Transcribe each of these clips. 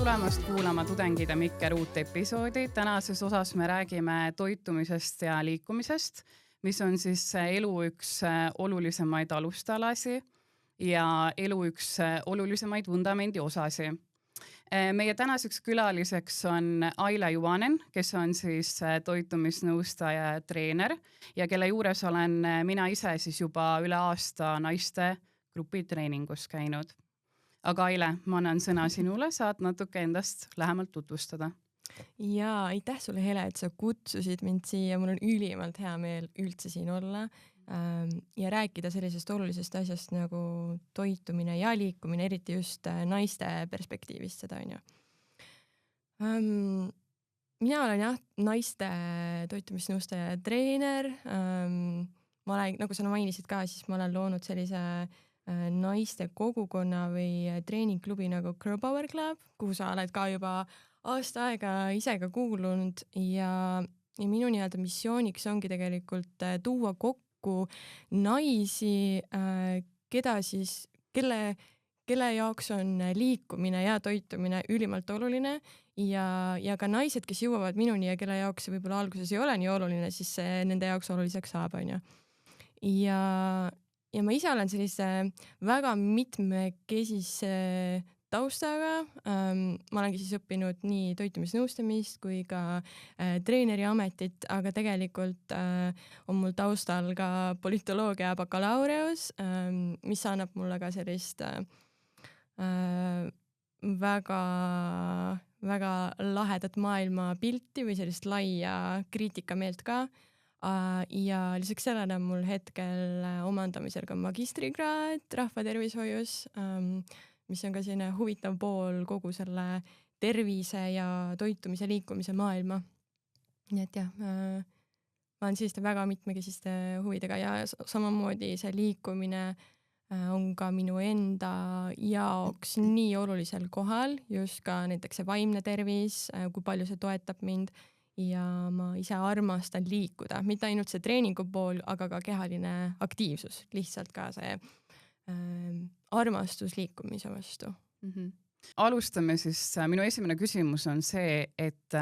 tulemast kuulama Tudengide Mikker uut episoodi. Tänases osas me räägime toitumisest ja liikumisest, mis on siis elu üks olulisemaid alustalasi ja elu üks olulisemaid vundamendi osasi. Meie tänaseks külaliseks on Aile Juvanen, kes on siis toitumisnõustaja ja treener ja kelle juures olen mina ise siis juba üle aasta naiste grupitreeningus käinud. Aga Aile, ma annan sõna sinule, saad natuke endast lähemalt tutvustada. Ja aitäh sulle, Hele, et sa kutsusid mind siia. Mul on ülimalt hea meel üldse siin olla ja rääkida sellisest olulisest asjast nagu toitumine ja liikumine, eriti just naiste perspektiivist seda on ju. Mina olen naiste toitumisnõustaja ja treener. Ma olen, nagu sa mainisid ka, siis ma olen loonud sellise naiste kogukonna või treeningklubi nagu Girl Power Club, kuhu sa oled ka juba aasta aega ise ka kuulunud ja minu nii-öelda missiooniks ongi tegelikult tuua kokku naisi, kelle jaoks on liikumine ja toitumine ülimalt oluline ja ka naised, kes jõuavad minuni ja kelle jaoks see võib-olla alguses ei ole nii oluline, siis see nende jaoks oluliseks saab, on ju. Ja ma ise olen sellise väga mitmekesise taustaga. Ma olengi siis õppinud nii toitumisnõustamist kui ka treeneri ametit, aga tegelikult on mul taustal ka politoloogia bakalaureus, mis annab mulle ka sellist väga lahedat maailmapilti või sellist laia kriitikameelt ka. Ja lisaks sellele on mul hetkel omandamisel ka magistrikraad rahvatervishoius, mis on ka selline huvitav pool kogu selle tervise ja toitumise liikumise maailma. Nii et jah, ma olen selliste väga mitmekesiste huvidega ja samamoodi see liikumine on ka minu enda jaoks nii olulisel kohal, just ka näiteks see vaimne tervis, kui palju see toetab mind. Ja ma ise armastan liikuda, mitte ainult see treeningu pool, aga ka kehaline aktiivsus, lihtsalt ka see armastus liikumise vastu. Alustame siis, minu esimene küsimus on see, et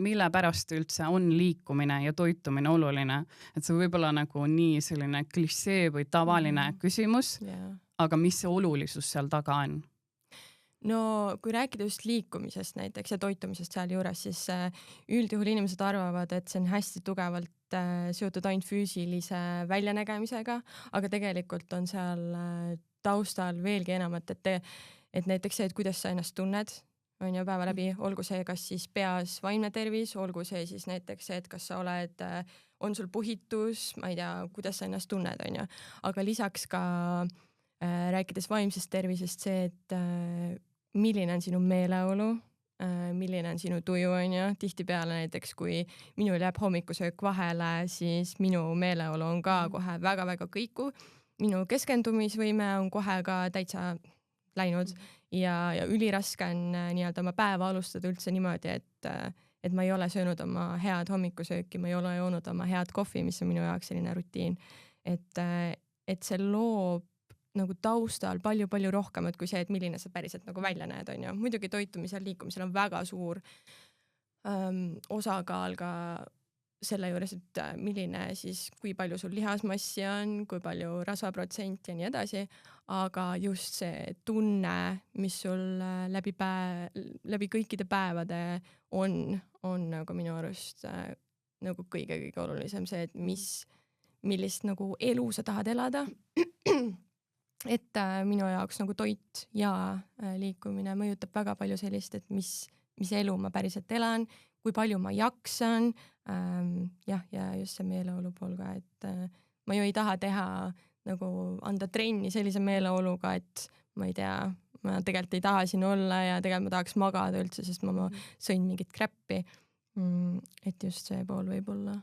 mille pärast üldse on liikumine ja toitumine oluline, et see võib olla nagu nii selline klišee või tavaline küsimus, aga mis see olulisus seal taga on? No kui rääkida just liikumisest näiteks ja toitumisest seal juures, siis üldjuhul inimesed arvavad, et see on hästi tugevalt seotud ainult füüsilise väljanägemisega, aga tegelikult on seal taustal veelgi enamat, et näiteks see, et kuidas sa ennast tunned, on ju päeva läbi, olgu see kas siis peas vaimne tervis, olgu see siis näiteks see, et kas sa oled, on sul puhitus, ma ei tea, kuidas sa ennast tunned, on ju, aga lisaks ka rääkides vaimsest tervisest see, et milline on sinu meeleolu, milline on sinu tuju, on ju. Tihtipeale näiteks, kui minul jääb hommikusöök vahele, siis minu meeleolu on ka kohe väga-väga kõiku. Minu keskendumisvõime on kohe ka täitsa läinud ja üliraske on nii-öelda oma päeva alustada üldse niimoodi, et ma ei ole söönud oma head hommikusööki, ma ei ole joonud oma head kohvi, mis on minu jaoks selline rutiin. Et see loob nagu taustal palju rohkemat kui see, et milline sa päriselt nagu välja näed, on ju. Muidugi toitumisel, liikumisel on väga suur osakaal ka selle juures, et milline siis, kui palju sul lihasmassi on, kui palju rasvaprotsent ja nii edasi, aga just see tunne, mis sul läbi kõikide päevade on nagu minu arust nagu kõige olulisem see, et millist nagu elu sa tahad elada. Et minu jaoks nagu toit ja liikumine mõjutab väga palju sellist, et mis elu ma päriselt elan, kui palju ma jaksan, ja just see meeleolu pool ka, et ma ju ei taha teha nagu anda trenni sellise meeleoluga, et ma ei tea, ma tegelikult ei taha siin olla ja tegelikult ma tahaks magada üldse, sest ma sõin mingit kräppi, et just see pool võib olla.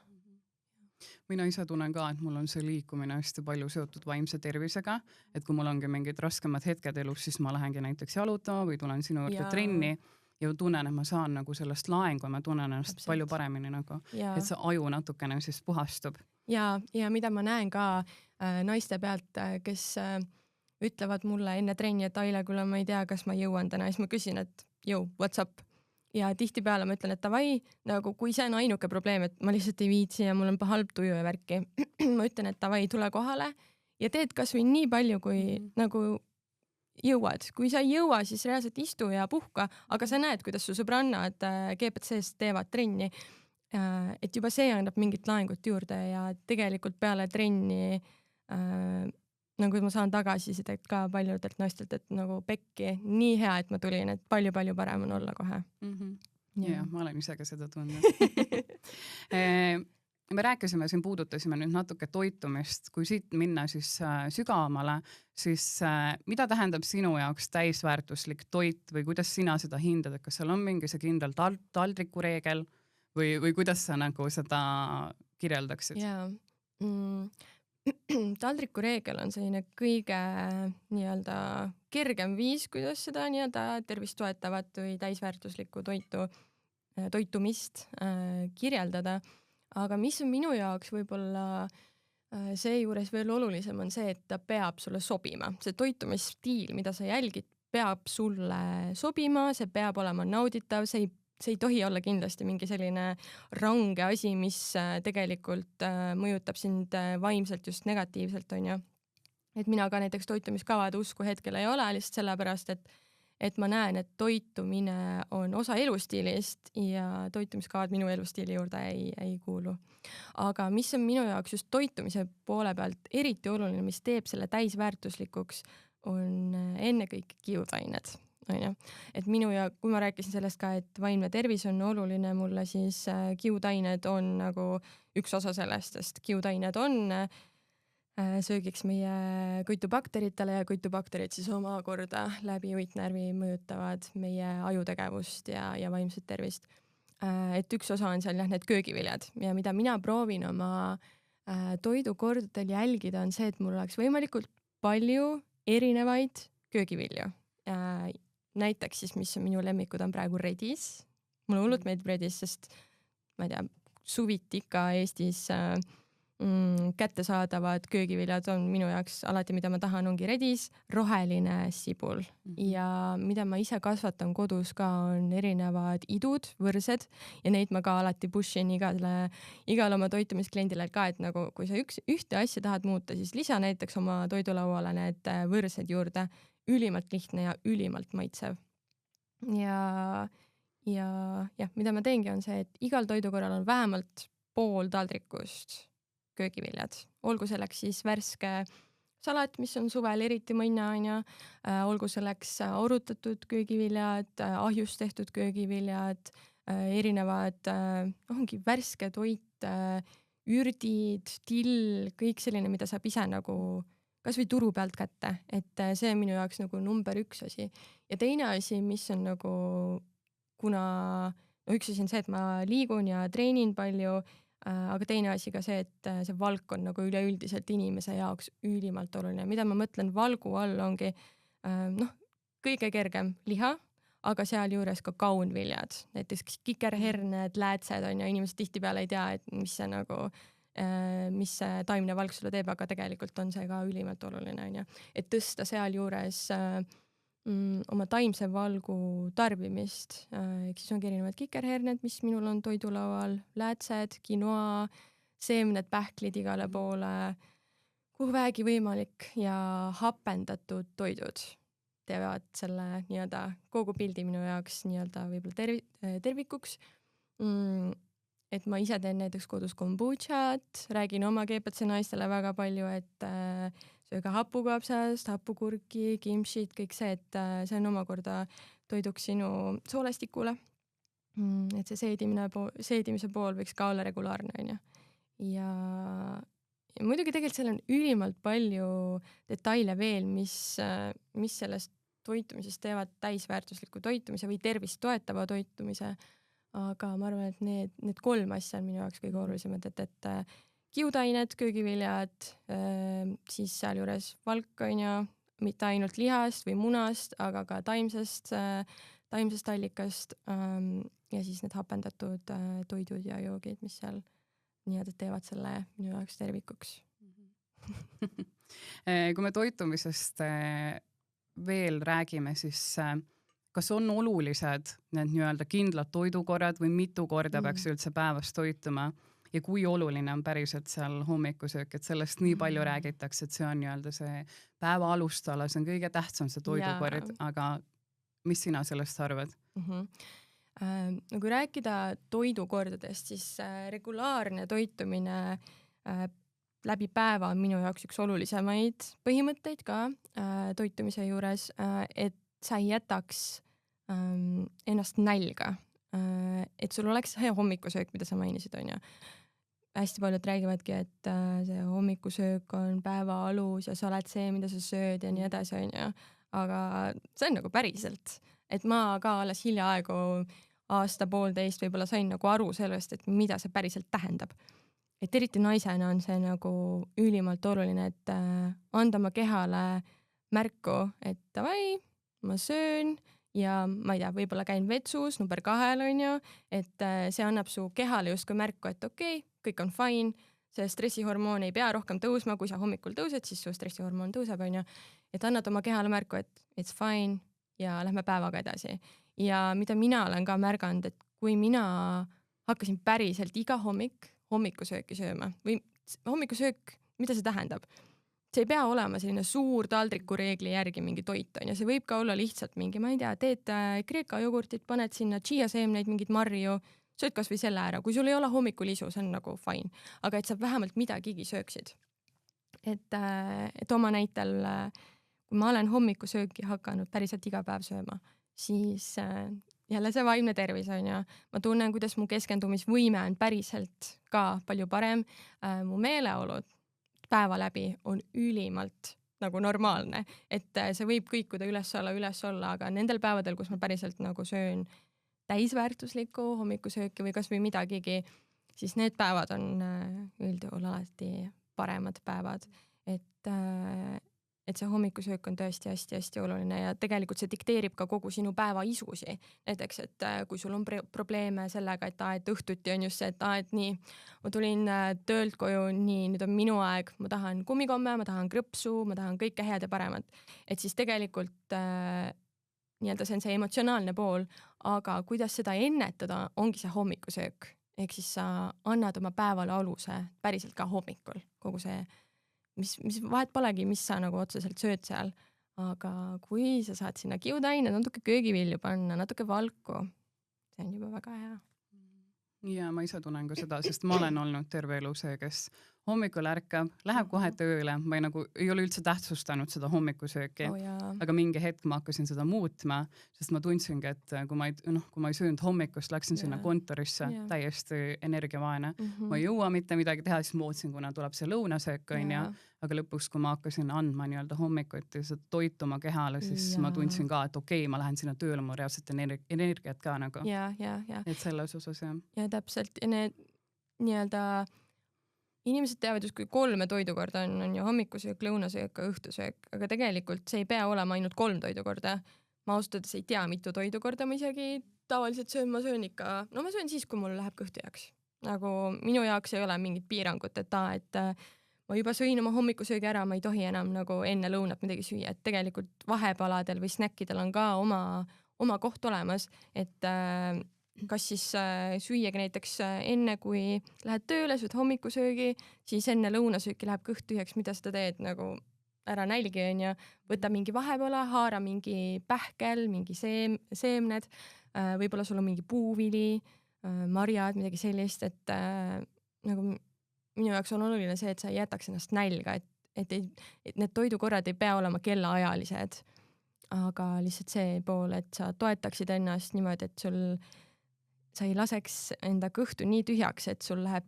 Mina ise tunnen ka, et mul on see liikumine hästi palju seotud vaimse tervisega, et kui mul ongi mingid raskemad hetked elus, siis ma lähengi näiteks jalutama või tulen sinu juurde trenni ja tunnen, et ma saan nagu sellest laengu ja ma tunnen ennast palju paremini nagu, et see aju natukene siis puhastub. Ja mida ma näen ka naiste pealt, kes ütlevad mulle enne trenni, et Aile, kuule, ma ei tea, kas ma jõuan täna, siis ma küsin, et what's up? Ja tihtipeale ma ütlen, et davai, nagu kui see on ainuke probleem, et ma lihtsalt ei viitsi ja mul on halb tuju ja värki, ma ütlen, et davai, tule kohale ja teed kasvõi nii palju, kui nagu jõuad. Kui sa ei jõua, siis reaalselt istu ja puhka, aga sa näed, kuidas su sõbrannad GPC-s teevad trenni. Et juba see annab mingit laengut juurde ja tegelikult peale trenni nagu ma saan tagasisidet ka paljudelt naistelt, et nagu pekki, nii hea, et ma tulin, et palju-palju parem on olla kohe. Ja, ma olen ise ka seda tundnud. Me rääkisime, siin puudutasime nüüd natuke toitumist, kui siit minna siis sügavamale, siis mida tähendab sinu jaoks täisväärtuslik toit või kuidas sina seda hindad, et kas seal on mingi see kindel taldrikureegel või kuidas sa nagu seda kirjeldaksid? Jaa. Taldrikureegel on selline kõige nii-öelda kergem viis, kuidas seda nii-öelda tervist toetavat või täisväärtuslikku toitumist kirjeldada. Aga mis on minu jaoks võib-olla seejuures veel olulisem on see, et ta peab sulle sobima. See toitumisstiil, mida sa jälgid, peab sulle sobima, see peab olema nauditav, see ei tohi olla kindlasti mingi selline range asi, mis tegelikult mõjutab sind vaimselt just negatiivselt, on ju. Et mina ka näiteks toitumiskavade usku hetkel ei ole, lihtsalt sellepärast, et ma näen, et toitumine on osa elustiilist ja toitumiskavad minu elustiili juurde ei kuulu. Aga mis on minu jaoks just toitumise poole pealt eriti oluline, mis teeb selle täisväärtuslikuks, on ennekõike kiudained. Et minu ja kui ma rääkisin sellest ka, et vaimne tervis on oluline mulle, siis kiudained on nagu üks osa sellest, sest kiudained on söögiks meie kõitubakteritele ja kõitubakterid siis omakorda läbi uitnärvi mõjutavad meie ajutegevust ja vaimset tervist. Et üks osa on seal need köögiviljad ja mida mina proovin oma toidukordadel jälgida on see, et mul oleks võimalikult palju erinevaid köögivilju. Näiteks siis, mis on minu lemmikud, on praegu redis. Mulle hullult meeldib redis, sest ma ei tea, suviti ikka Eestis kättesaadavad köögiviljad on minu jaoks alati, mida ma tahan, ongi redis, roheline sibul. Ja mida ma ise kasvatan kodus ka, on erinevad idud, võrsed ja neid ma ka alati pushin igale oma toitumiskliendile ka, et nagu kui sa ühte asja tahad muuta, siis lisa näiteks oma toidulauale need võrsed juurde. Ülimalt lihtne ja ülimalt maitsev. Ja mida ma teengi on see, et igal toidukorral on vähemalt pool taldrikust köögiviljad. Olgu selleks siis värske salat, mis on suvel eriti mõnna, olgu selleks orutatud köögiviljad, ahjust tehtud köögiviljad, erinevad ongi värske toit, ürdid, till, kõik selline, mida saab ise nagu kas või turu pealt kätte, et see on minu jaoks nagu number üks asi. Ja teine asi, mis on nagu, kuna üks asi on see, et ma liigun ja treenin palju, aga teine asi ka see, et see valk on nagu üleüldiselt inimese jaoks ülimalt oluline. Mida ma mõtlen valgu all ongi kõige kergem liha, aga seal juures ka kaunviljad. Näiteks kikerherned, läätsed on ja inimesed tihtipeale ei tea, et mis see nagu mis see taimne valk sulle teeb, aga tegelikult on see ka ülimalt oluline, et tõsta seal juures oma taimse valgu tarbimist. Ehk siis ongi erinevad kikerherned, mis minul on toidulaual, läätsed, quinoa, seemned, pähklid igale poole, kuhu väegi võimalik ja hapendatud toidud teevad selle nii-öelda kogu pildi minu jaoks nii-öelda võib-olla tervikuks. Et ma ise teen näiteks kodus kombutšat, räägin oma GPC naistele väga palju, et sööga hapukapsast, hapukurki, kimshit, kõik see, et see on omakorda toiduks sinu soolestikule. Et see seedimise pool võiks ka olla regulaarne, on ju. Ja muidugi tegelikult seal on ülimalt palju detaile veel, mis sellest toitumisest teevad täisväärtusliku toitumise või tervist toetava toitumise. Aga ma arvan, et need 3 asja on minu jaoks kõige olulisemad, et kiudained, köögiviljad, siis seal juures valk on ja mitte ainult lihast või munast, aga ka taimsest allikast ja siis need hapendatud toidud ja joogid, mis seal nii-öelda teevad selle minu jaoks tervikuks. Kui me toitumisest veel räägime, siis kas on olulised need nii-öelda kindlad toidukorrad või mitu korda peaks üldse päevas toituma ja kui oluline on päriselt seal hommikusöök, et sellest nii palju räägitakse, et see on nii-öelda see päeva alustala, see on kõige tähtsam see toidukord, aga mis sina sellest arvad? No kui rääkida toidukordadest, siis regulaarne toitumine läbi päeva on minu jaoks üks olulisemaid põhimõtteid ka toitumise juures, et sa ei jätaks ennast nälga, et sul oleks hea hommikusöök, mida sa mainisid, on ju. Hästi paljud räägivadki, et see hommikusöök on päeva alus ja sa oled see, mida sa sööd ja nii edasi, on ju. Aga see on nagu päriselt, et ma ka alles hiljaaegu aasta-poolteist võib-olla sain nagu aru sellest, et mida see päriselt tähendab. Et eriti naisena on see nagu ülimalt oluline, et anda oma kehale märku, et davai, ma söön ja ma ei tea, võib-olla käin vetsus number 2, on ju, et see annab su kehale justkui märku, et okei, kõik on fine, see stressihormoon ei pea rohkem tõusma, kui sa hommikul tõused, siis su stressihormoon tõuseb, on ju, et annad oma kehale märku, et it's fine ja lähme päevaga edasi. Ja mida mina olen ka märganud, et kui mina hakkasin päriselt iga hommikusööki sööma või hommikusöök, mida see tähendab? See ei pea olema selline suur taldriku reegli järgi mingi toit on ja see võib ka olla lihtsalt mingi, ma ei tea, teed kreeka jogurtit, paned sinna chia seemneid, mingid marju, sööd kas või selle ära. Kui sul ei ole hommikul isu, see on nagu fine, aga et sa vähemalt midagigi sööksid. Et oma näitel, kui ma olen hommikusööki hakanud päriselt iga päev sööma, siis jälle see vaimne tervis on ja ma tunnen, kuidas mu keskendumisvõime on päriselt ka palju parem. Mu meeleolud päeva läbi on ülimalt nagu normaalne, et see võib kõikuda üles olla, aga nendel päevadel, kus ma päriselt nagu söön täisväärtuslikku hommikusööki või kas või midagigi, siis need päevad on üldjuhul alati paremad päevad, et see hommikusöök on tõesti hästi-hästi oluline ja tegelikult see dikteerib ka kogu sinu päeva isusi. Näiteks, et kui sul on probleeme sellega, et õhtuti on just see, et nii, ma tulin töölt koju, nii, nüüd on minu aeg, ma tahan kummikomme, ma tahan krõpsu, ma tahan kõike head ja paremat. Et siis tegelikult nii-öelda see on see emotsionaalne pool, aga kuidas seda ennetada, ongi see hommikusöök. Ehk siis sa annad oma päevale aluse päriselt ka hommikul, kogu see mis vahet polegi, mis sa nagu otseselt sööd seal, aga kui sa saad sinna kiudained, natuke köögivilju panna, natuke valku, see on juba väga hea. Ja ma ise tunnen ka seda, sest ma olen olnud terve elu see, kes hommikul ärkab, läheb kohe tööle, ma ei ole üldse tähtsustanud seda hommikusööki, aga mingi hetk ma hakkasin seda muutma, sest ma tundsingi, et kui ma ei söönud hommikust, läksin sinna kontorisse täiesti energiavaene. Ma ei jõua mitte midagi teha, siis moodsin, kuna tuleb see lõunasöök, aga lõpuks, kui ma hakkasin andma nii-öelda hommikuti seda toituma kehale, siis ma tundsin ka, et okei, ma lähen sinna tööle, ma reaalselt energiat ka nagu. Et selles osas, jah. Ja täpselt, ja need nii-öelda inimesed teavad just, kui 3 toidukorda on ju hommikusöök, lõunasöök, õhtusöök, aga tegelikult see ei pea olema ainult 3 toidukorda. Ma ausalt ei tea, mitu toidukorda ma isegi tavaliselt söön, ma söön ikka, ma söön siis, kui mul läheb kõhtu jaoks. Nagu minu jaoks ei ole mingit piirangut, et ma juba sõin oma hommikusöögi ära, ma ei tohi enam nagu enne lõunat midagi süüa, et tegelikult vahepaladel või snäkkidel on ka oma koht olemas, et kas siis süüagi näiteks enne, kui lähed tööle, sööd hommikusöögi, siis enne lõunasööki läheb kõht tühjaks, mida sa teed, nagu ära nälgi on ja võta mingi vahepala, haara mingi pähkel, mingi seemned, võib-olla sul on mingi puuvili, marjad, midagi sellist, et nagu minu jaoks on oluline see, et sa ei jätaks ennast nälga, et need toidukorrad ei pea olema kellaajalised, aga lihtsalt see pool, et sa toetaksid ennast niimoodi, et sa ei laseks enda kõhtu nii tühjaks, et sul läheb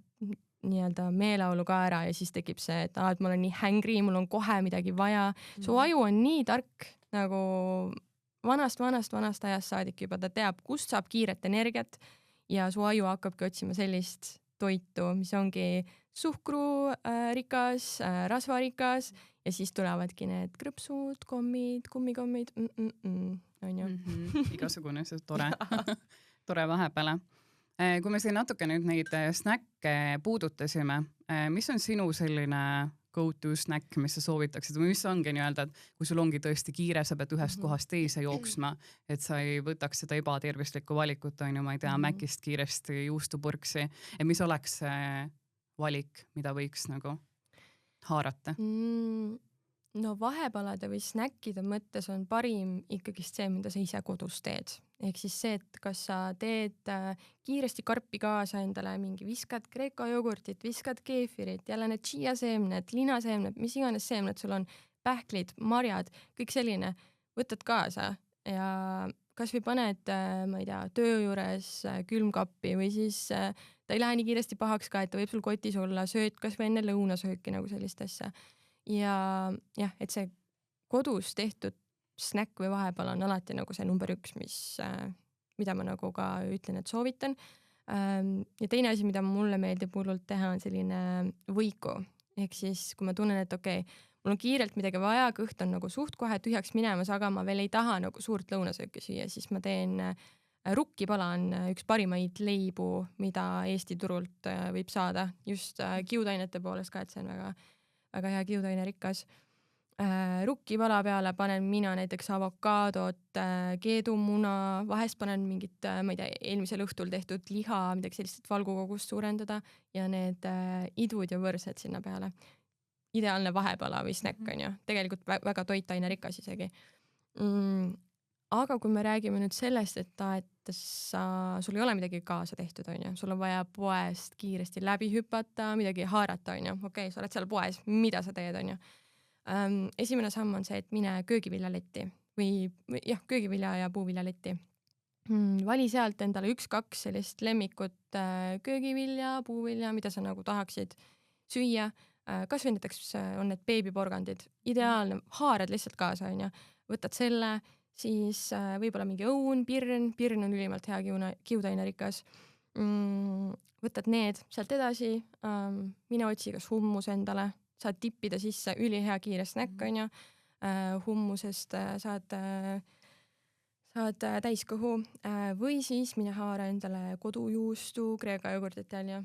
nii-öelda meeleolu ka ära ja siis tekib see, et ma olen nii hängri, mul on kohe midagi vaja. Su aju on nii tark, nagu vanast ajast saadik juba, ta teab, kust saab kiiret energiat ja su aju hakkabki otsima sellist toitu, mis ongi suhkrurikas, rasvarikas ja siis tulevadki need krõpsud, kommid, kummikommid, on ju. Igasugune, see tore vahepeale. Kui me siin natuke nüüd neid snäkke puudutasime, mis on sinu selline go-to snack, mis sa soovitaksid või mis ongi nii-öelda, et kui sul ongi tõesti kiire, sa pead ühest kohast teise jooksma, et sa ei võtaks seda ebatervislikku valikut, on ju, ma ei tea, Mäkist kiiresti juustupurksi, et mis oleks see valik, mida võiks nagu haarata? No vahepalade või snäkkide mõttes on parim ikkagi see, mida sa ise kodus teed. Ehk siis see, et kas sa teed kiiresti karpi kaasa endale, mingi viskad kreeka jogurtit, viskad keefirit, jälle need chia seemned, linaseemned, mis iganes seemned sul on, pähklid, marjad, kõik selline, võtad kaasa ja kas või paned, ma ei tea, töö juures külmkappi või siis ta ei lähe nii kiiresti pahaks ka, et ta võib sul kotis olla, sööd kas või enne lõunasööki nagu sellist asja. Ja jah, et see kodus tehtud snäkk või vahepala on alati nagu see number 1, mida ma nagu ka ütlen, et soovitan. Ja teine asi, mida mulle meeldib hullult teha, on selline võiku. Ehk siis, kui ma tunnen, et okei, mul on kiirelt midagi vaja, kõht on nagu suht kohe tühjaks minemas, aga ma veel ei taha nagu suurt lõunasööki süüa, siis ma teen rukkipala on üks parimaid leibu, mida Eesti turult võib saada. Just kiudainete poolest ka, et see on väga hea kiudaine rikas. Rukkipala peale panen mina näiteks avokaadot, keedumuna, vahest panen mingit, ma ei tea, eelmisel õhtul tehtud liha, midagi sellist, et valgukogust suurendada ja need idud ja võrsed sinna peale. Ideaalne vahepala või snäkk on ju, tegelikult väga toitaine rikas isegi. Aga kui me räägime nüüd sellest, et sul ei ole midagi kaasa tehtud, on ju, sul on vaja poest kiiresti läbi hüpata, midagi haarata, on ju, okei, sa oled seal poes, mida sa teed, on ju. Esimene samm on see, et mine köögiviljaletti või jah, köögivilja ja puuviljaletti. Vali sealt endale 1-2 sellist lemmikut köögivilja, puuvilja, mida sa nagu tahaksid süüa. Kas või näiteks on need beebiporgandid, ideaalne, haarad lihtsalt kaasa, on ju, võtad selle, siis võib-olla mingi õun, pirn on ülimalt hea kiudaine rikas. Võtad need sealt edasi, mine otsi kas hummus endale, saad tippida sisse ülihea kiire snäkk, on ju, hummusest saad täiskõhu või siis mine haara endale kodujuustu, kreeka jogurtit jälle.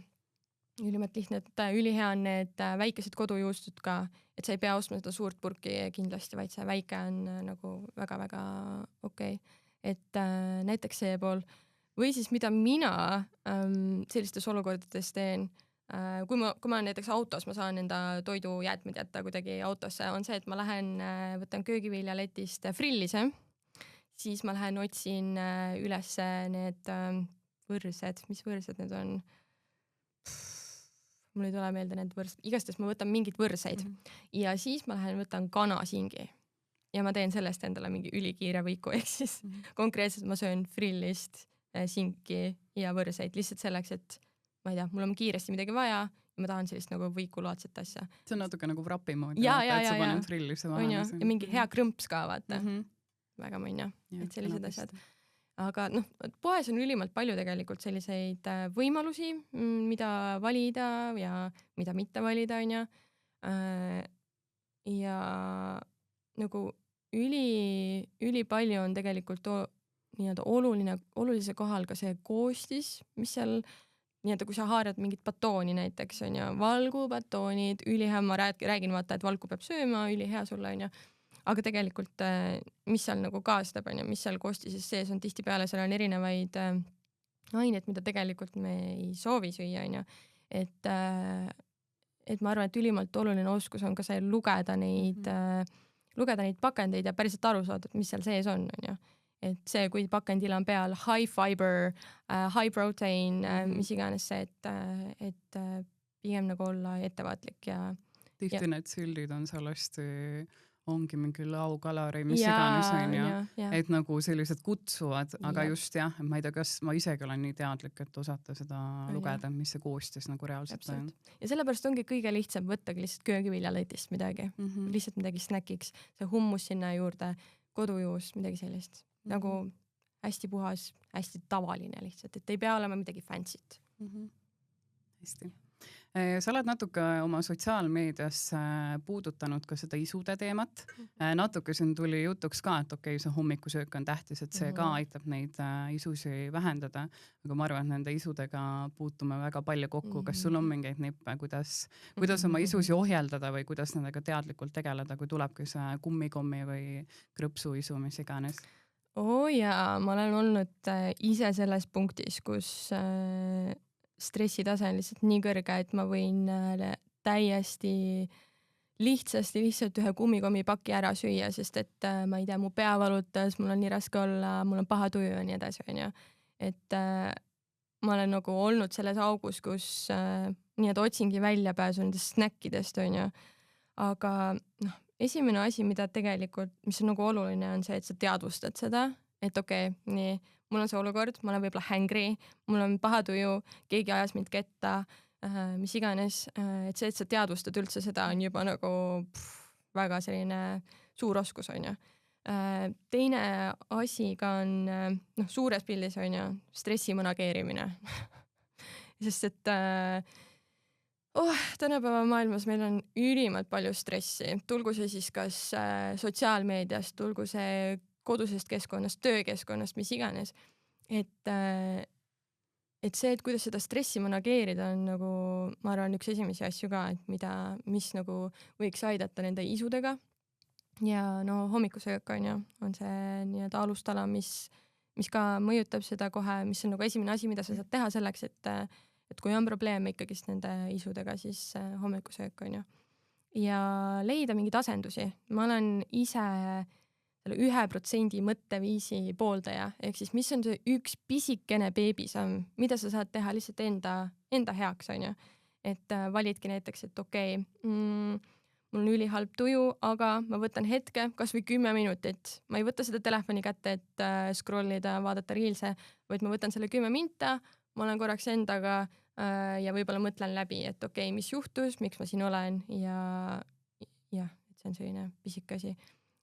Ülimalt lihtne, et ülihea on need väikesed kodujuustud ka, et sa ei pea ostma seda suurt purki kindlasti, vaid see väike on nagu väga-väga okei. Et näiteks see pool. Või siis mida mina sellistes olukordades teen, kui ma olen näiteks autos, ma saan enda toidujäätmed jätta kuidagi autosse, on see, et ma lähen, võtan köögiviljaletist frillise, siis ma lähen otsin üles need võrsed, mis võrsed need on? Mul ei tule meelde need võrsed, igastahes ma võtan mingid võrseid ja siis ma lähen võtan kanasingi ja ma teen sellest endale mingi ülikiire võiku, ehk siis konkreetselt ma söön frillist, sinki ja võrseid lihtsalt selleks, et ma ei tea, mul on kiiresti midagi vaja ja ma tahan sellist nagu võikulaadset asja. See on natuke nagu vrapi moodi, et sa paned frillise vahele. Ja mingi hea krõmps ka, vaata. Väga mõnja, et sellised asjad. Aga noh, poes on ülimalt palju tegelikult selliseid võimalusi, mida valida ja mida mitte valida, on ju. Ja nagu ülipalju on tegelikult nii-öelda olulise kohal ka see koostis, mis seal nii-öelda, kui sa haarad mingit batooni näiteks, on ju, valgubatoonid, ülihea, ma räägin vaata, et valku peab sööma, ülihea sulle, on ju. Aga tegelikult, mis seal nagu kaastab, on ju, mis seal koostises sees on, tihtipeale seal on erinevaid aineid, mida tegelikult me ei soovi süüa, on ju. Et ma arvan, et ülimalt oluline oskus on ka see lugeda neid pakendeid ja päriselt aru saada, mis seal sees on ju. Et see, kui pakendil on peal high fiber, high protein, mis iganes see, et pigem nagu olla ettevaatlik ja tihti need sildid on seal hästi ongi mingi laukalari, mis iganes on ja. Et nagu sellised kutsuvad, aga just jah, ma ei tea, kas ma isegi olen nii teadlik, et osata seda lugeda, mis see koostis nagu reaalselt on. Ja sellepärast ongi kõige lihtsam võttagi lihtsalt köögiviljaletist midagi, lihtsalt midagi snäkiks, see hummus sinna juurde, kodujuust, midagi sellist, nagu hästi puhas, hästi tavaline lihtsalt, et ei pea olema midagi fancy't. Hästi. Sa oled natuke oma sotsiaalmeedias puudutanud ka seda isude teemat. Natuke siin tuli jutuks ka, et okei, see hommikusöök on tähtis, et see ka aitab neid isusi vähendada. Aga ma arvan, et nende isudega puutume väga palju kokku. Kas sul on mingeid nippe, kuidas oma isusi ohjeldada või kuidas nendega teadlikult tegeleda, kui tulebki see kummikommi või krõpsuisu, mis iganes? Jaa, ma olen olnud ise selles punktis, kus stressitase on lihtsalt nii kõrge, et ma võin täiesti lihtsalt ühe kummikommipaki ära süüa, sest et ma ei tea, mu pea valutas, mul on nii raske olla, mul on paha tuju ja nii edasi, onju. Et ma olen nagu olnud selles augus, kus nii et otsingi väljapääsu nendest snäkkidest, onju. Aga esimene asi, mida tegelikult, mis on nagu oluline, on see, et sa teadvustad seda, et okei, nii, mul on see olukord, ma olen võib-olla hängri, mul on paha tuju, keegi ajas mind ketta, mis iganes, et see, et sa teadvustad üldse seda, on juba nagu väga selline suur oskus, onju. Teine asi ka on, suures pildis, onju, stressi manageerimine. Sest et tänapäeva maailmas meil on ülimalt palju stressi, tulgu see siis kas sotsiaalmeediast, tulgu see kodusest keskkonnast, töökeskkonnast, mis iganes. Et see, et kuidas seda stressi manageerida on nagu, ma arvan, üks esimesi asju ka, et mis nagu võiks aidata nende isudega. Ja hommikusöök on see nii-öelda alustala, mis ka mõjutab seda kohe, mis on nagu esimene asi, mida sa saad teha selleks, et kui on probleeme ikkagist nende isudega, siis hommikusöök on ju. Ja leida mingeid asendusi. Ma olen ise 1% mõtteviisi pooldaja, ehk siis mis on see üks pisikene beebisamm, mida sa saad teha lihtsalt enda heaks, on ju. Et validki näiteks, et okei, mul on ülihalb tuju, aga ma võtan hetke, kas või 10 minutit. Ma ei võta seda telefoni kätte, et scrollida, vaadata reelse, vaid ma võtan selle 10 minta, ma olen korraks endaga ja võib-olla mõtlen läbi, et okei, mis juhtus, miks ma siin olen ja et see on selline pisike asi.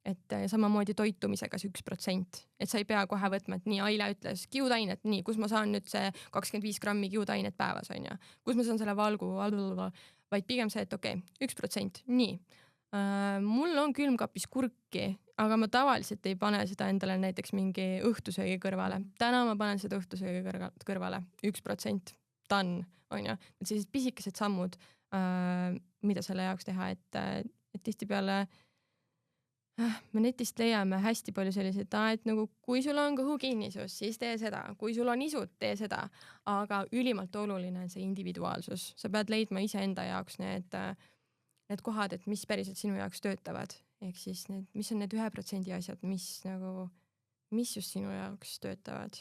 Et samamoodi toitumisega see 1%, et sa ei pea kohe võtma, et nii Aile ütles kiudainet, nii, kus ma saan nüüd see 25 grammi kiudainet päevas, on ju, kus ma saan selle valgu, vaid pigem see, et okei, 1%, nii. Mul on külmkapis kurki, aga ma tavaliselt ei pane seda endale näiteks mingi õhtusöögi kõrvale. Täna ma panen seda õhtusöögi kõrvale, 1%, done, on ju. Et sellised pisikesed sammud, mida selle jaoks teha, et tihtipeale me netist leiame hästi palju selliseid, et nagu kui sul on kõhukinnisus, siis tee seda, kui sul on isud, tee seda, aga ülimalt oluline on see individuaalsus. Sa pead leidma iseenda jaoks need kohad, et mis päriselt sinu jaoks töötavad. Ehk siis mis on need 1% asjad, mis just sinu jaoks töötavad.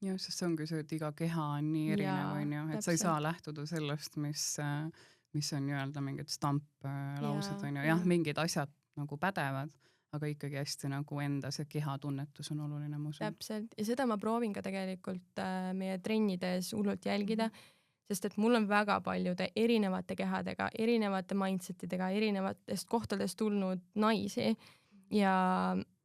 Jah, sest see ongi see, et iga keha on nii erinev, on ju, et sa ei saa lähtuda sellest, mis on nii-öelda mingid stamplaused, on ju, jah, mingid asjad nagu pädevad, aga ikkagi hästi nagu enda see kehatunnetus on oluline musu. Täpselt, ja seda ma proovin ka tegelikult meie trennides hullult jälgida, sest et mul on väga paljude erinevate kehadega, erinevate mindsetidega, erinevatest kohtadest tulnud naisi ja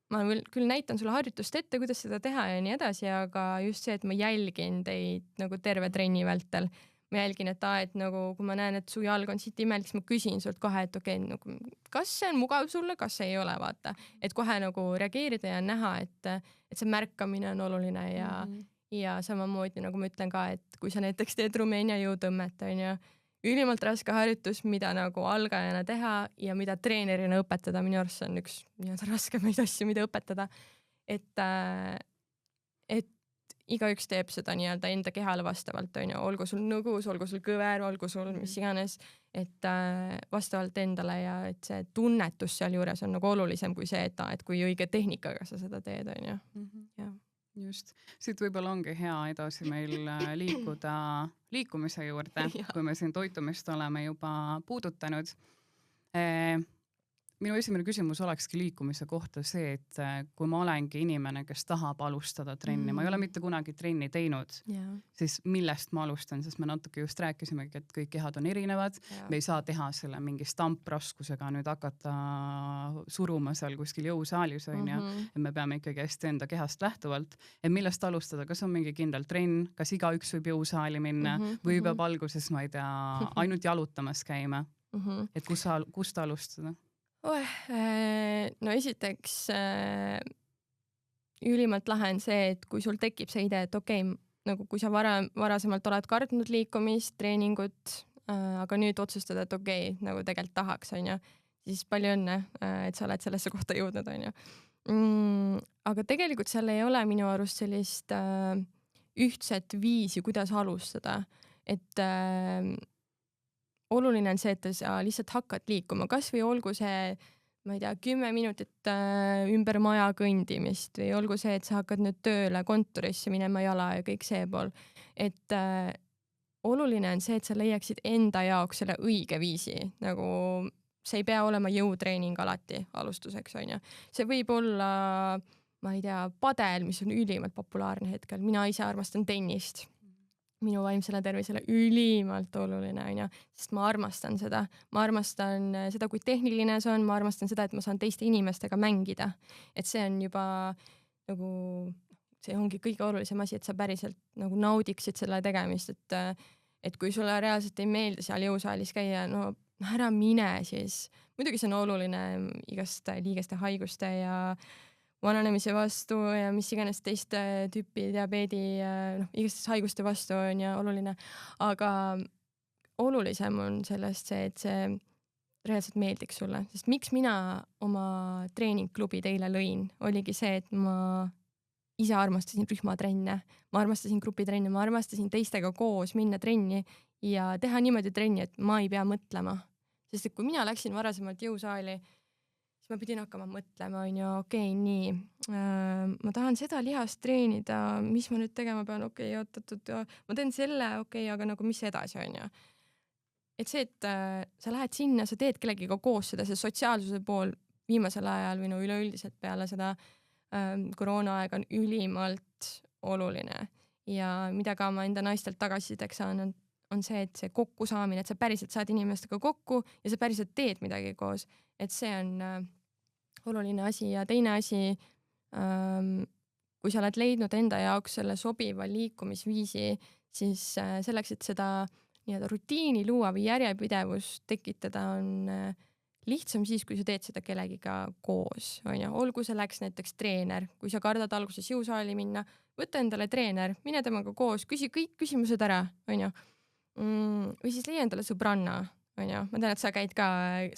ma küll näitan sulle harjutust ette, kuidas seda teha ja nii edasi, aga just see, et ma jälgin teid nagu terve trenni vältel. Ma jälgin, et nagu, kui ma näen, et su jalg on siit imelik, siis ma küsin sult kohe, et okei, nagu, kas see on mugav sulle, kas see ei ole, vaata. Et kohe nagu reageerida ja näha, et see märkamine on oluline ja samamoodi, nagu ma ütlen ka, et kui sa näiteks teed Rumeenia jõutõmmet, on ju, ülimalt raske harjutus, mida nagu algajana teha ja mida treenerina õpetada, minu arust on üks raskemaid asju, mida õpetada. Et igaüks teeb seda nii-öelda enda kehale vastavalt, on ju, olgu sul nõgus, olgu sul kõver, olgu sul mis iganes, et vastavalt endale ja et see tunnetus seal juures on nagu olulisem kui see, et kui õige tehnikaga sa seda teed, on ju. Ja. Just. Siit võib-olla ongi hea edasi meil liikuda liikumise juurde, kui me siin toitumist oleme juba puudutanud. minu esimene küsimus olekski liikumise kohta see, et kui ma olengi inimene, kes tahab alustada trenni, ma ei ole mitte kunagi trenni teinud, siis millest ma alustan, sest me natuke just rääkisimegi, et kõik kehad on erinevad, me ei saa teha selle mingi stampraskusega nüüd hakata suruma seal kuskil jõusaalis, et me peame ikkagi hästi enda kehast lähtuvalt, et millest alustada, kas on mingi kindel trenn, kas igaüks võib jõusaali minna või peab alguses, ma ei tea, ainult jalutamas käima, et kust alustada? No esiteks ülimalt lahe on see, et kui sul tekib see idee, et okei, nagu kui sa varasemalt oled kardnud liikumist, treeningut, aga nüüd otsustada, et okei, nagu tegelikult tahaks, siis palju õnne, et sa oled sellesse kohta jõudnud, aga tegelikult seal ei ole minu arust sellist ühtset viisi, kuidas alustada, et oluline on see, et sa lihtsalt hakkad liikuma, kas või olgu see, ma ei tea, 10 minutit ümber maja kõndimist või olgu see, et sa hakkad nüüd tööle kontorisse minema jala ja kõik see pool. Et oluline on see, et sa leiaksid enda jaoks selle õige viisi, nagu see ei pea olema jõutreening alati alustuseks, See võib olla, ma ei tea, padel, mis on ülimalt populaarne hetkel. Mina ise armastan tennist. Minu vaimsele tervisele ülimalt oluline, sest ma armastan seda. Ma armastan seda, kui tehniline see on, ma armastan seda, et ma saan teiste inimestega mängida. Et see on juba nagu, see ongi kõige olulisem asi, et sa päriselt nagu naudiksid selle tegemist, et kui sulle reaalselt ei meeldi seal jõusaalis käia, no ära mine siis. Muidugi see on oluline igast liigeste haiguste ja vananemise vastu ja mis iganes teiste tüüpi diabeedi, igastes haiguste vastu on ja oluline. Aga olulisem on sellest see, et see reaalselt meeldiks sulle. Sest miks mina oma treeningklubi teile lõin, oligi see, et ma ise armastasin rühmatrenne, ma armastasin grupitrenne, ma armastasin teistega koos minna trenni ja teha niimoodi trenni, et ma ei pea mõtlema. Sest et kui mina läksin varasemalt jõusaali, ma pidin hakkama mõtlema, okei, nii, ma tahan seda lihast treenida, mis ma nüüd tegema pean, okei, ma teen selle, okei, aga nagu mis edasi on. Et see, et sa lähed sinna, sa teed kellegiga koos seda, see sotsiaalsuse pool viimasel ajal või üleüldiselt peale seda koroonaaega on ülimalt oluline ja mida ka ma enda naistelt tagasisideks saan, on see, et see kokkusaamine, et sa päriselt saad inimestega kokku ja sa päriselt teed midagi koos, et see on oluline asi ja teine asi, kui sa oled leidnud enda jaoks selle sobiva liikumisviisi, siis selleks, et seda nii-öelda rutiini luua või järjepidevust tekitada, on lihtsam siis, kui sa teed seda kellegiga koos. Olgu selleks näiteks treener, kui sa kardad alguses jõusaali minna, võta endale treener, mine temaga koos, küsi kõik küsimused ära, või siis leia endale sõbranna. Ma tean, et sa käid ka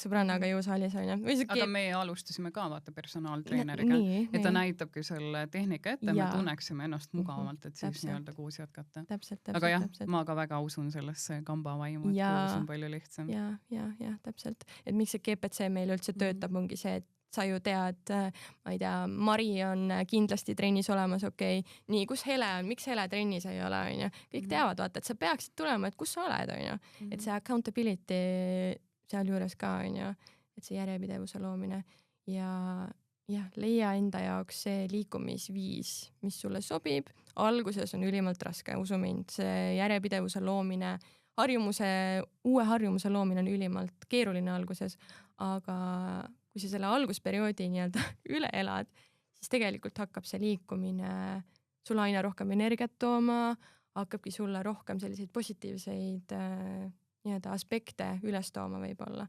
sõbrannaga jõusaalis. Aga me alustasime ka vaata personaaltreeneriga, et ta näitabki selle tehnika ette, me tunneksime ennast mugavamalt, et siis nii-öelda koos jätkata. Aga jah, ma ka väga usun sellesse kambavaimu, et koos on palju lihtsam. Ja, täpselt. Et miks see GPC meil üldse töötab, ongi see, et sa ju tead, ma ei tea, Mari on kindlasti trennis olemas, okei. Nii, kus Hele on? Miks Hele trennis ei ole? Kõik teavad, vaata, et sa peaksid tulema, et kus sa oled, et see accountability seal juures ka, et see järjepidevuse loomine ja leia enda jaoks see liikumisviis, mis sulle sobib. Alguses on ülimalt raske, usu mind, see järjepidevuse loomine, uue harjumuse loomine on ülimalt keeruline alguses, aga kui sa selle algusperioodi nii-öelda üle elad, siis tegelikult hakkab see liikumine sulle aina rohkem energiat tooma, hakkabki sulle rohkem selliseid positiivseid nii-öelda aspekte üles tooma võib-olla.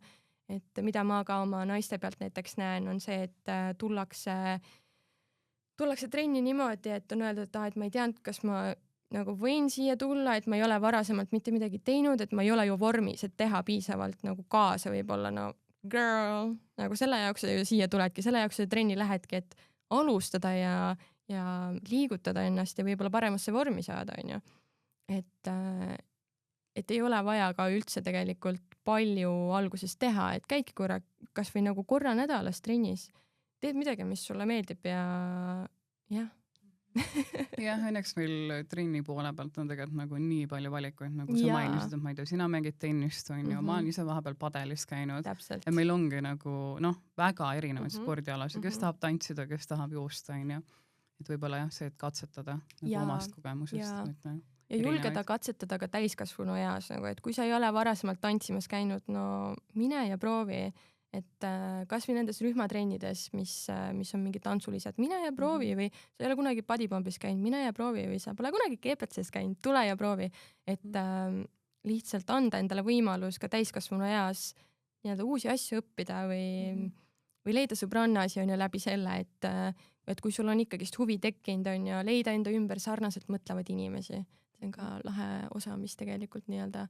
Et mida ma ka oma naiste pealt näiteks näen, on see, et tullakse trenni niimoodi, et on öeldud, et ma ei teadnud, kas ma nagu võin siia tulla, et ma ei ole varasemalt mitte midagi teinud, et ma ei ole ju vormis, et teha piisavalt nagu kaasa võib-olla, girl, nagu selle jaoks sa ju siia tuledki, selle jaoks sa trenni lähedki, et alustada ja liigutada ennast ja võib-olla paremasse vormi saada, Et ei ole vaja ka üldse tegelikult palju alguses teha, et käidki kas või nagu korra nädalas trennis, teed midagi, mis sulle meeldib ja jah. jah, õnneks meil trenni poole pealt on tegelikult nagu nii palju valikuid, nagu sa Jaa. mainisid, et ma ei tea, sina mängid tennist, on ju, ma olen ise vahepeal padelis käinud Täpselt. ja meil ongi nagu väga erinevaid spordialasid, kes Mhm. tahab tantsida, kes tahab joosta, on ju. Et võib-olla jah, see, et katsetada nagu Jaa, omast kogemusest. jaa. Mitte ja julgeda katsetada ka täiskasvanu eas, nagu, et kui sa ei ole varasemalt tantsimas käinud, no mine ja proovi, et kas või nendes rühmatrennides, mis on mingid tantsulised, mine ja proovi või sa ei ole kunagi bodypumpis käinud, mine ja proovi või sa pole kunagi GPC-s käinud, tule ja proovi, et lihtsalt anda endale võimalus ka täiskasvanu eas nii-öelda uusi asju õppida või leida sõbrannasi on ju läbi selle, et kui sul on ikkagist huvi tekkinud on ju, leida enda ümber sarnaselt mõtlevad inimesi. See on ka lahe osa, mis tegelikult nii-öelda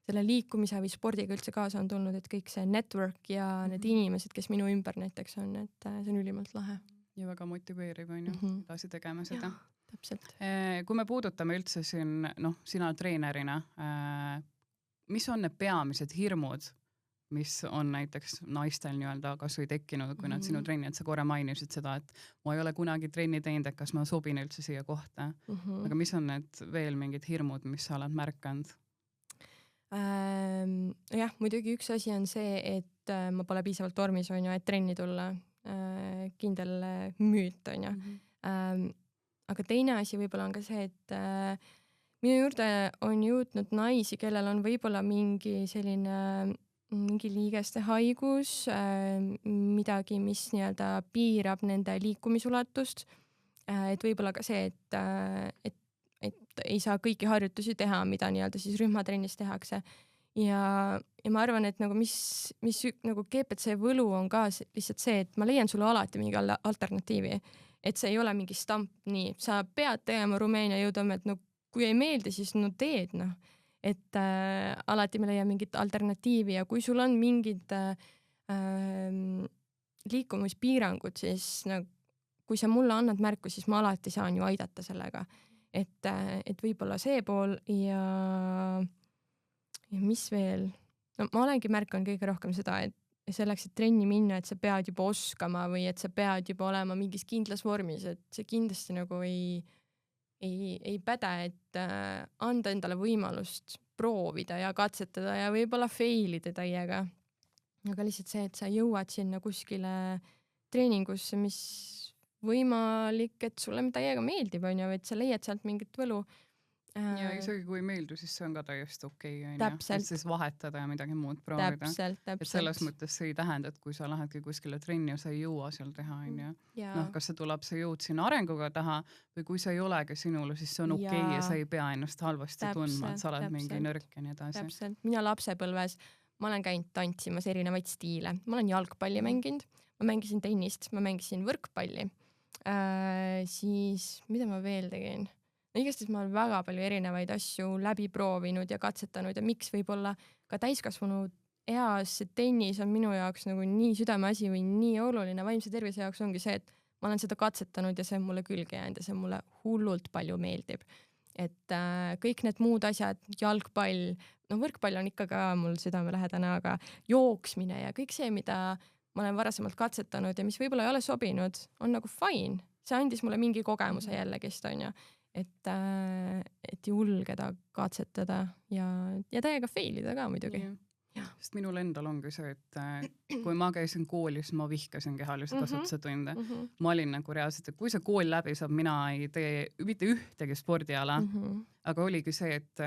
selle liikumise või spordiga üldse kaasa on tulnud, et kõik see network ja need inimesed, kes minu ümber näiteks on, et see on ülimalt lahe. Ja väga motiveeriv on ju edasi tegema seda. Täpselt. Kui me puudutame üldse siin, sina treenerina, mis on need peamised hirmud, mis on näiteks naistel nii-öelda kas või tekkinud, kui nad sinu trenni, et sa korra mainisid seda, et ma ei ole kunagi trenni teinud, et kas ma sobin üldse siia kohta. Aga mis on need veel mingid hirmud, mis sa oled märkanud? Jah, muidugi üks asi on see, et ma pole piisavalt vormis, on ju, et trenni tulla. Kindel müüt, on ju. Aga teine asi võib-olla on ka see, et minu juurde on jõudnud naisi, kellel on võib-olla mingi liigeste haigus, midagi, mis nii-öelda piirab nende liikumisulatust. Et võib-olla ka see, et ei saa kõiki harjutusi teha, mida nii-öelda siis rühmatrennis tehakse. Ja ma arvan, et nagu mis nagu GPC võlu on ka lihtsalt see, et ma leian sulle alati mingi alternatiivi. Et see ei ole mingi stamp, nii, sa pead tegema Rumeenia jõudamet, no kui ei meeldi, siis no teed, noh. Et alati me leian mingit alternatiivi ja kui sul on mingid liikumispiirangud, siis kui sa mulle annad märku, siis ma alati saan ju aidata sellega. Et võib-olla see pool ja mis veel? No ma olengi märkanud kõige rohkem seda, et selleks, et trenni minna, et sa pead juba oskama või et sa pead juba olema mingis kindlas vormis, et see kindlasti nagu ei päde, et anda endale võimalust proovida ja katsetada ja võib-olla failida täiega. Aga lihtsalt see, et sa jõuad sinna kuskile treeningusse, mis võimalik, et sulle täiega meeldib, on ju, et sa leiad sealt mingit võlu. Ja isegi kui ei meeldu, siis see on ka täiesti okei, on ju. Täpselt. Et siis vahetada ja midagi muud proovida. Täpselt. Et selles mõttes see ei tähenda, et kui sa lähedki kuskile trenni ja sa ei jõua seal teha, on ju. Kas see tuleb, sa jõud sinna arenguga taha või kui sa ei olegi sinule, siis see on okei ja sa ei pea ennast halvasti tundma, et sa oled mingi nõrk ja nii edasi. Täpselt. Mina lapsepõlves, ma olen käinud tantsimas erinevaid stiile. Ma olen jalgpalli mänginud, ma mängisin tennist, ma mängisin võrkpalli. Siis, mida ma veel tegin? Igastahes ma olen väga palju erinevaid asju läbi proovinud ja katsetanud ja miks võib-olla ka täiskasvanud eas see tennis on minu jaoks nagu nii südameasi või nii oluline vaimse tervise jaoks ongi see, et ma olen seda katsetanud ja see on mulle külge jäänud ja see mulle hullult palju meeldib. Et kõik need muud asjad, jalgpall, võrkpall on ikka ka mul südamelähedane, aga jooksmine ja kõik see, mida ma olen varasemalt katsetanud ja mis võib-olla ei ole sobinud, on nagu fine. See andis mulle mingi kogemuse jällegist, on ju. Et julgeda katsetada ja täiega failida ka muidugi. Sest minul endal ongi see, et kui ma käisin koolis, ma vihkasin kehalise kasvatuse tunde. Ma olin nagu reaalselt, et kui see kool läbi saab, mina ei tee mitte ühtegi spordiala, aga oligi see, et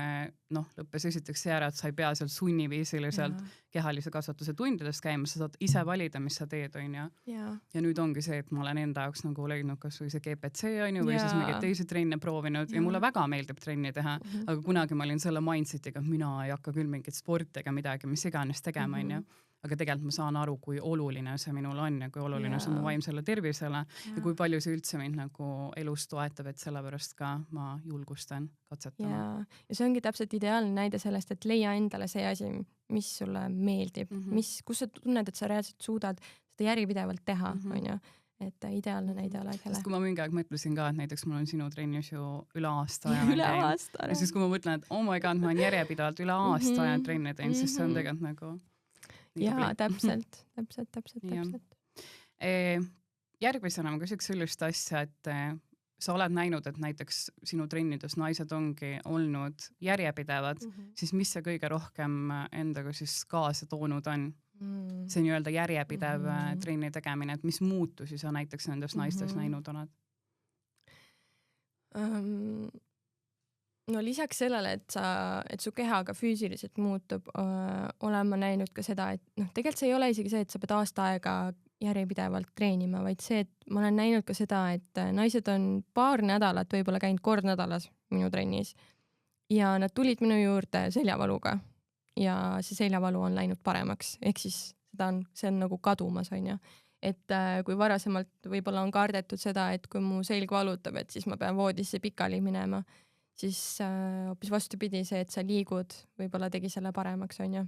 lõppes esiteks see ära, et sa ei pea seal sunniviisiliselt kehalise kasvatuse tundides käima, sa saad ise valida, mis sa teed, on ju. Ja nüüd ongi see, et ma olen enda jaoks nagu leidnud kas või see GPC, on ju, või siis mingeid teisi trenne proovinud ja mulle väga meeldib trenni teha, aga kunagi ma olin selle mindsetiga, et mina ei hakka küll mingit sporti ega midagi, mis iganes tegema, on ju. Aga tegelikult ma saan aru, kui oluline see minul on ja kui oluline see mu vaimsele tervisele ja kui palju see üldse mind nagu elus toetab, et sellepärast ka ma julgustan katsetama. Ja see ongi täpselt ideaalne näide sellest, et leia endale see asi, mis sulle meeldib, kus sa tunned, et sa reaalselt suudad seda järjepidevalt teha, on ju. Et ideaalne näide ole selle. Sest kui ma mingi aeg mõtlesin ka, et näiteks mul on sinu trennis ju üle aasta aja. Üle aasta. Ja siis kui ma mõtlen, et oh my god, ma olen järjepidevalt üle aasta aja trenni teinud, siis see on tegelikult nagu jaa, täpselt. Järgmisena ma küsiks sellist asja, et sa oled näinud, et näiteks sinu trennides naised ongi olnud järjepidevad, siis mis see kõige rohkem endaga siis kaasa toonud on? See nii-öelda järjepidev trenni tegemine, et mis muutusi sa näiteks nendes naistes näinud oled? No lisaks sellele, et su keha ka füüsiliselt muutub, olen ma näinud ka seda, et tegelikult see ei ole isegi see, et sa pead aasta aega järjepidevalt treenima, vaid see, et ma olen näinud ka seda, et naised on paar nädalat võib-olla käinud kord nädalas minu trennis ja nad tulid minu juurde seljavaluga ja see seljavalu on läinud paremaks, ehk siis see on nagu kadumas, onju. Et kui varasemalt võib-olla on kardetud seda, et kui mu selg valutab, et siis ma pean voodisse pikali minema, siis hoopis vastupidi see, et sa liigud, võib-olla tegi selle paremaks, onju.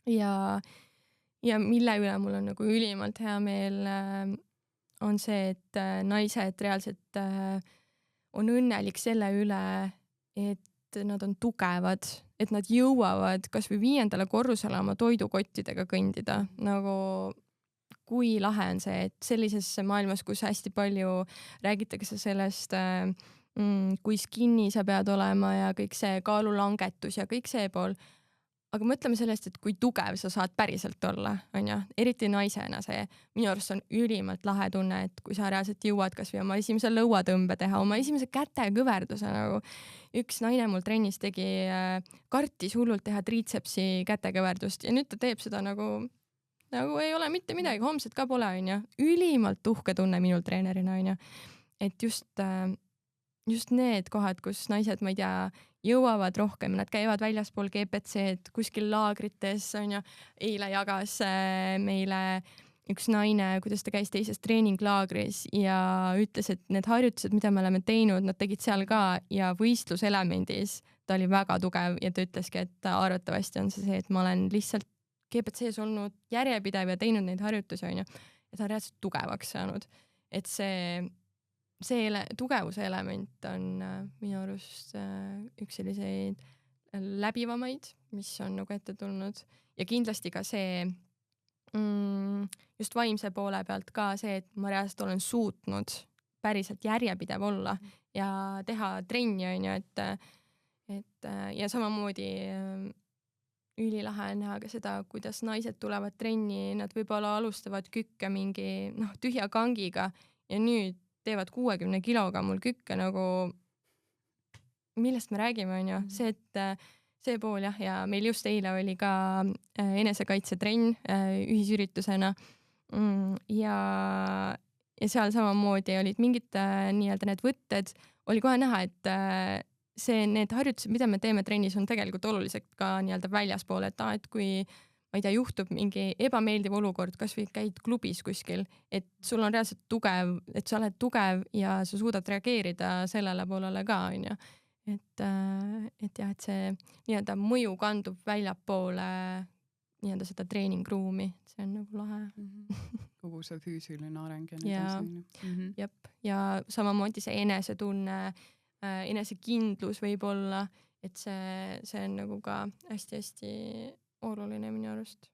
Ja mille üle mul on nagu ülimalt hea meel, on see, et naised reaalselt on õnnelik selle üle, et nad on tugevad, et nad jõuavad kas või 5. korrusele oma toidukottidega kõndida. Nagu kui lahe on see, et sellises maailmas, kus hästi palju räägitakse sellest, kui skinny sa pead olema ja kõik see kaalulangetus ja kõik see pool. Aga mõtleme sellest, et kui tugev sa saad päriselt olla, onju. Eriti naisena see. Minu arust on ülimalt lahe tunne, et kui sa reaalselt jõuad kas või oma esimese lõuatõmbe teha, oma esimese kätekõverduse, nagu üks naine mul trennis tegi, kartis hullult teha triitsepsi kätekõverdust ja nüüd ta teeb seda nagu ei ole mitte midagi, homset ka pole, onju. Ülimalt uhke tunne minul treenerina, onju. Et just need kohad, kus naised, ma ei tea, jõuavad rohkem, nad käivad väljaspool GPC-d kuskil laagrites, onju. Eile jagas meile üks naine, kuidas ta käis teises treeninglaagris ja ütles, et need harjutused, mida me oleme teinud, nad tegid seal ka ja võistluselemendis ta oli väga tugev ja ta ütleski, et arvatavasti on see, et ma olen lihtsalt GPC-s olnud järjepidev ja teinud neid harjutusi, onju. Ja ta on reaalselt tugevaks saanud. Et see tugevuse element on minu arust üks selliseid läbivamaid, mis on nagu ette tulnud. Ja kindlasti ka see just vaimse poole pealt ka see, et ma reaalselt olen suutnud päriselt järjepidev olla ja teha trenni, onju, et ja samamoodi ülilahe on näha ka seda, kuidas naised tulevad trenni, nad võib-olla alustavad kükke mingi tühja kangiga ja nüüd teevad 60 kiloga mul kükke nagu, millest me räägime, onju. See, et see pool jah, ja meil just eile oli ka enesekaitsetrenn ühisüritusena ja seal samamoodi olid mingid nii-öelda need võtted, oli kohe näha, et need harjutused, mida me teeme trennis, on tegelikult olulised ka nii-öelda väljaspool, et kui ma ei tea, juhtub mingi ebameeldiv olukord, kas või käid klubis kuskil, et sul on reaalselt tugev, et sa oled tugev ja sa suudad reageerida sellele poolele ka, onju. Et jah, et see nii-öelda mõju kandub väljapoole nii-öelda seda treeningruumi, see on nagu lahe. Kogu see füüsiline areng ja nii edasi. Jep, ja samamoodi see enesetunne, enesekindlus võib olla, et see on nagu ka hästi-hästi oluline minu arust.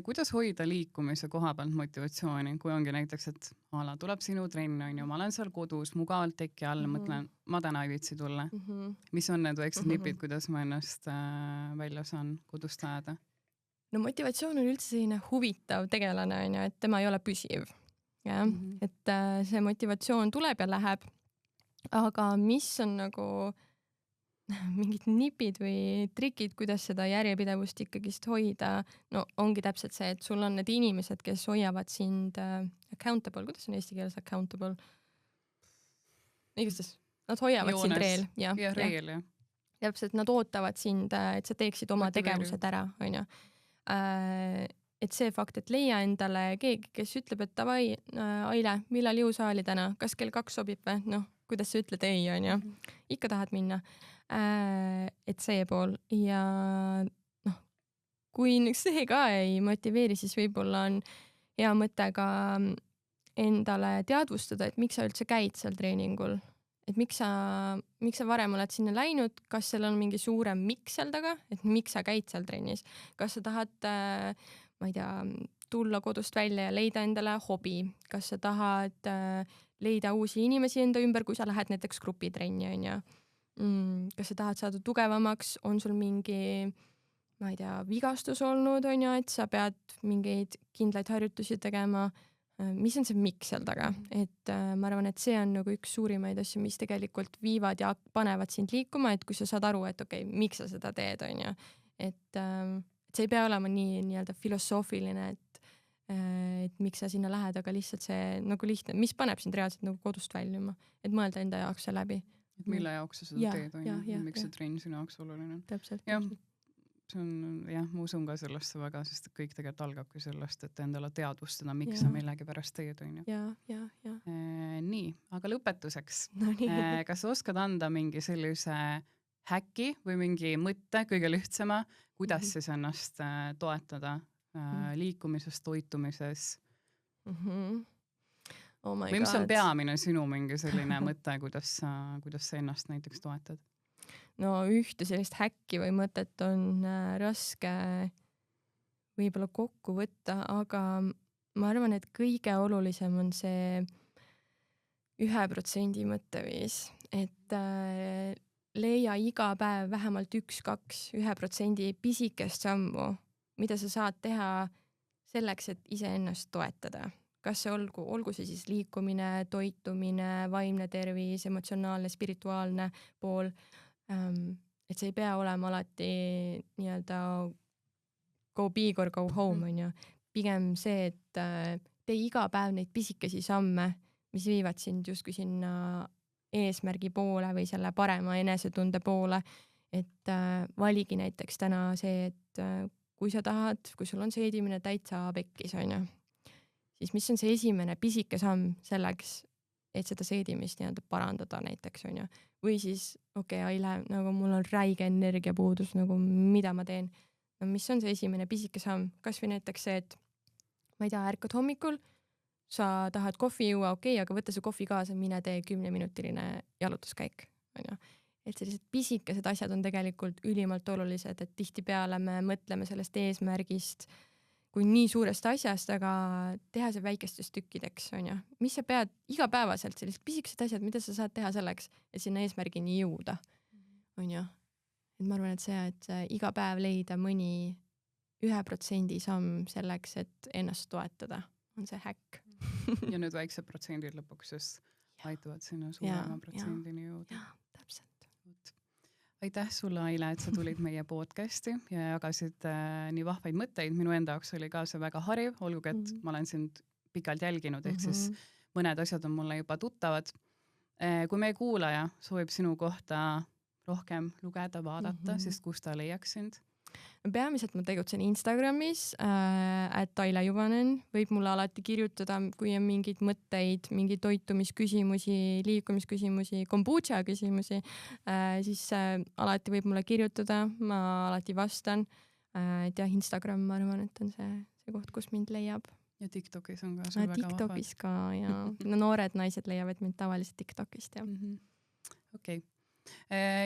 Kuidas hoida liikumise koha pealt motivatsiooni, kui ongi näiteks, et tuleb sinu trenn, onju, ma olen seal kodus, mugavalt teki all, mõtlen, ma täna ei viitsi tulla. Mis on need väiksed nipid, kuidas ma ennast välja saan kodust ajada? No motivatsioon on üldse selline huvitav tegelane, onju, et tema ei ole püsiv. Ja? Et see motivatsioon tuleb ja läheb. Aga mis on nagu mingid nipid või trikid, kuidas seda järjepidevust ikkagist hoida, no ongi täpselt see, et sul on need inimesed, kes hoiavad sind accountable, kuidas on eesti keeles accountable? Igastes, nad hoiavad sind reel. Ja reel, jah. Täpselt, nad ootavad sind, et sa teeksid oma tegevused ära, onju. Et see fakt, et leia endale keegi, kes ütleb, et davai, Aile, millal jõusaali täna, kas kell 2 sobib või? Noh, kuidas sa ütled ei, onju. Ikka tahad minna. Et see pool ja kui see ka ei motiveeri, siis võib-olla on hea mõte ka endale teadvustada, et miks sa üldse käid seal treeningul, et miks sa varem oled sinna läinud, kas seal on mingi suurem miks seal taga, et miks sa käid seal trennis, kas sa tahad, ma ei tea, tulla kodust välja ja leida endale hobi, kas sa tahad leida uusi inimesi enda ümber, kui sa lähed näiteks grupitrenni, on ju. Kas sa tahad saada tugevamaks, on sul mingi, ma ei tea, vigastus olnud, on ju, et sa pead mingeid kindlaid harjutusi tegema. Mis on see miks seal taga? Et ma arvan, et see on nagu üks suurimaid asju, mis tegelikult viivad ja panevad sind liikuma, et kui sa saad aru, et okei, miks sa seda teed, on ju. Et see ei pea olema nii-öelda filosoofiline, et miks sa sinna lähed, aga lihtsalt see nagu lihtne, mis paneb sind reaalselt nagu kodust väljuma, et mõelda enda jaoks see läbi. Et mille jaoks sa seda teed, on ju, miks see trenn sinu jaoks oluline on. Täpselt. See on, ma usun ka sellesse väga, sest kõik tegelikult algabki sellest, et endale teadvustada, miks sa millegi pärast teed, on ju. Ja. Nii, aga lõpetuseks. No nii. Kas sa oskad anda mingi sellise häki või mingi mõtte kõige lihtsama, kuidas siis ennast toetada liikumises, toitumises? Oh my või mis on God. peamine sinu mingi selline mõte, kuidas sa ennast näiteks toetad? No ühte sellist häkki või mõtet on raske võib-olla kokku võtta, aga ma arvan, et kõige olulisem on see 1% mõtteviis, et leia iga päev vähemalt 1% pisikest sammu, mida sa saad teha selleks, et iseennast toetada. Kas see olgu see siis liikumine, toitumine, vaimne tervis, emotsionaalne, spirituaalne pool, et see ei pea olema alati nii-öelda go big or go home, on ju. Pigem see, et tee iga päev neid pisikesi samme, mis viivad sind justkui sinna eesmärgi poole või selle parema enesetunde poole, et valigi näiteks täna see, et kui sa tahad, kui sul on seedimine täitsa pekkis, on ju, siis mis on see esimene pisike samm selleks, et seda seedimist nii-öelda parandada näiteks, on ju. Või siis, Aile, nagu mul on räige energiapuudus, nagu mida ma teen. No mis on see esimene pisike samm? Kas või näiteks see, et ma ei tea, ärkad hommikul, sa tahad kohvi juua, aga võtta see kohvi kaasa, mine tee 10-minutiline jalutuskäik, on ju. Et sellised pisikesed asjad on tegelikult ülimalt olulised, et tihtipeale me mõtleme sellest eesmärgist kui nii suurest asjast, aga teha see väikestest tükkideks, on ju. Mis sa pead igapäevaselt sellised pisikesed asjad, mida sa saad teha selleks, et sinna eesmärgini jõuda, on ju. Et ma arvan, et see, et iga päev leida mõni 1% samm selleks, et ennast toetada, on see häkk. Ja nüüd väiksed protsendid lõpuks just aitavad sinna suurema protsendini jõuda. Ja, täpselt. Aitäh sulle, Aile, et sa tulid meie podcasti ja jagasid nii vahvaid mõtteid. Minu enda jaoks oli ka see väga hariv, olgugi, et ma olen sind pikalt jälginud, ehk siis mõned asjad on mulle juba tuttavad. Kui meie kuulaja soovib sinu kohta rohkem lugeda, vaadata, siis kus ta leiaks sind? Peamiselt ma tegutsen Instagramis, @Aile Juvonen, võib mulle alati kirjutada, kui on mingeid mõtteid, mingeid toitumisküsimusi, liikumisküsimusi, kombucha küsimusi, siis alati võib mulle kirjutada, ma alati vastan. Et jah, Instagram, ma arvan, et on see koht, kus mind leiab. Ja TikTokis on ka sul väga vahvad. TikTokis ka, ja noored naised leiavad mind tavaliselt TikTokist, jah. Okei.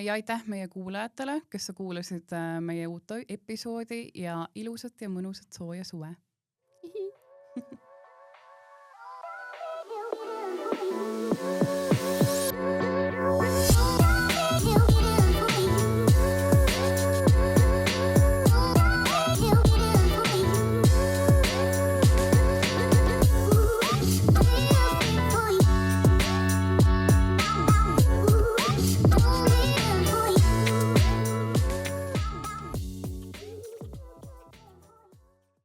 Ja aitäh meie kuulajatele, kes sa kuulasid meie uut episoodi ja ilusat ja mõnusat sooja suve.